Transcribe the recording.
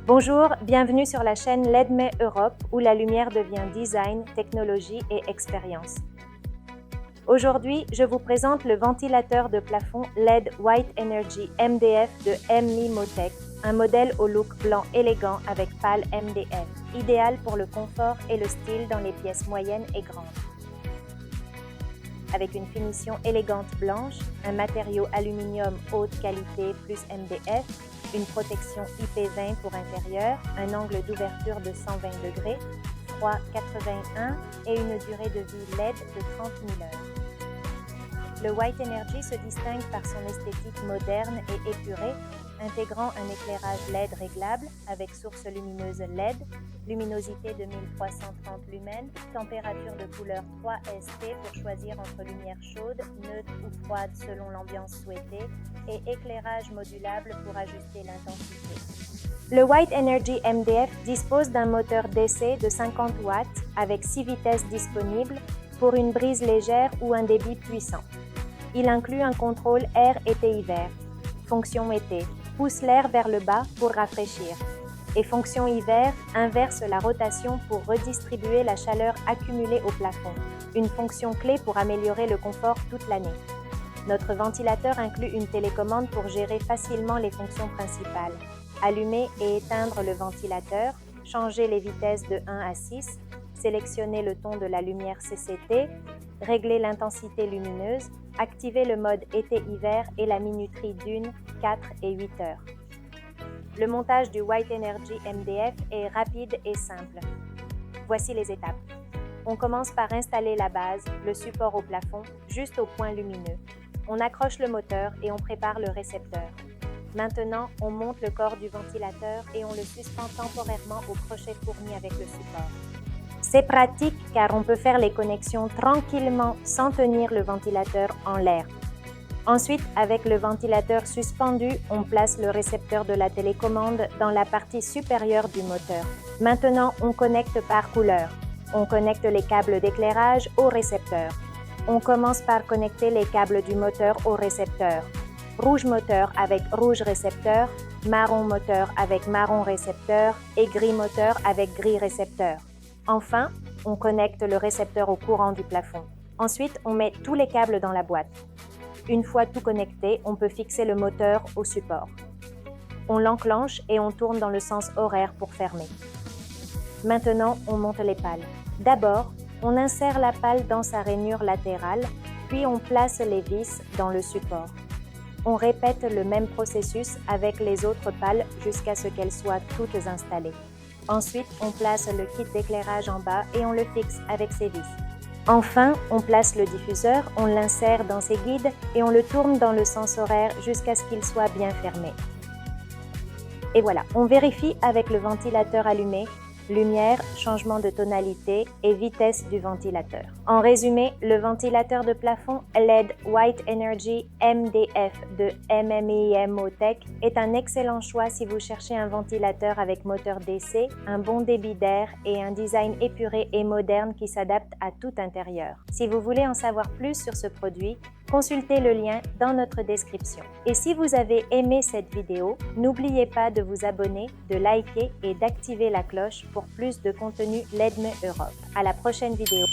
Bonjour, bienvenue sur la chaîne LED Europe où la lumière devient design, technologie et expérience. Aujourd'hui, je vous présente le ventilateur de plafond LED White Energy MDF de MMI-Motec, un modèle au look blanc élégant avec pales MDF, idéal pour le confort et le style dans les pièces moyennes et grandes. Avec une finition élégante blanche, un matériau aluminium haute qualité plus MDF, une protection IP20 pour intérieur, un angle d'ouverture de 120 degrés, froid 81 et une durée de vie LED de 30 000 heures. Le White Energy se distingue par son esthétique moderne et épurée, intégrant un éclairage LED réglable avec source lumineuse LED, luminosité de 1330 lumens, température de couleur 3 ST pour choisir entre lumière chaude, neutre ou froide selon l'ambiance souhaitée, et éclairage modulable pour ajuster l'intensité. Le White Energy MDF dispose d'un moteur DC de 50 watts avec 6 vitesses disponibles pour une brise légère ou un débit puissant. Il inclut un contrôle air été-hiver. Fonction été, pousse l'air vers le bas pour rafraîchir. Et fonction hiver, inverse la rotation pour redistribuer la chaleur accumulée au plafond. Une fonction clé pour améliorer le confort toute l'année. Notre ventilateur inclut une télécommande pour gérer facilement les fonctions principales. Allumer et éteindre le ventilateur, changer les vitesses de 1 à 6, sélectionner le ton de la lumière CCT, régler l'intensité lumineuse, activer le mode été-hiver et la minuterie d'1, 4 et 8 heures. Le montage du White Energy MDF est rapide et simple. Voici les étapes. On commence par installer la base, le support au plafond, juste au point lumineux. On accroche le moteur et on prépare le récepteur. Maintenant, on monte le corps du ventilateur et on le suspend temporairement au crochet fourni avec le support. C'est pratique car on peut faire les connexions tranquillement sans tenir le ventilateur en l'air. Ensuite, avec le ventilateur suspendu, on place le récepteur de la télécommande dans la partie supérieure du moteur. Maintenant, on connecte par couleur. On connecte les câbles d'éclairage au récepteur. On commence par connecter les câbles du moteur au récepteur. Rouge moteur avec rouge récepteur, marron moteur avec marron récepteur et gris moteur avec gris récepteur. Enfin, on connecte le récepteur au courant du plafond. Ensuite, on met tous les câbles dans la boîte. Une fois tout connecté, on peut fixer le moteur au support. On l'enclenche et on tourne dans le sens horaire pour fermer. Maintenant, on monte les pales. D'abord, on insère la pale dans sa rainure latérale, puis on place les vis dans le support. On répète le même processus avec les autres pales jusqu'à ce qu'elles soient toutes installées. Ensuite, on place le kit d'éclairage en bas et on le fixe avec ses vis. Enfin, on place le diffuseur, on l'insère dans ses guides et on le tourne dans le sens horaire jusqu'à ce qu'il soit bien fermé. Et voilà, on vérifie avec le ventilateur allumé, lumière, changement de tonalité et vitesse du ventilateur. En résumé, le ventilateur de plafond LED White Energy MDF de MMI-Motec est un excellent choix si vous cherchez un ventilateur avec moteur DC, un bon débit d'air et un design épuré et moderne qui s'adapte à tout intérieur. Si vous voulez en savoir plus sur ce produit, consultez le lien dans notre description. Et si vous avez aimé cette vidéo, n'oubliez pas de vous abonner, de liker et d'activer la cloche pour plus de contenu LED Europe. À la prochaine vidéo.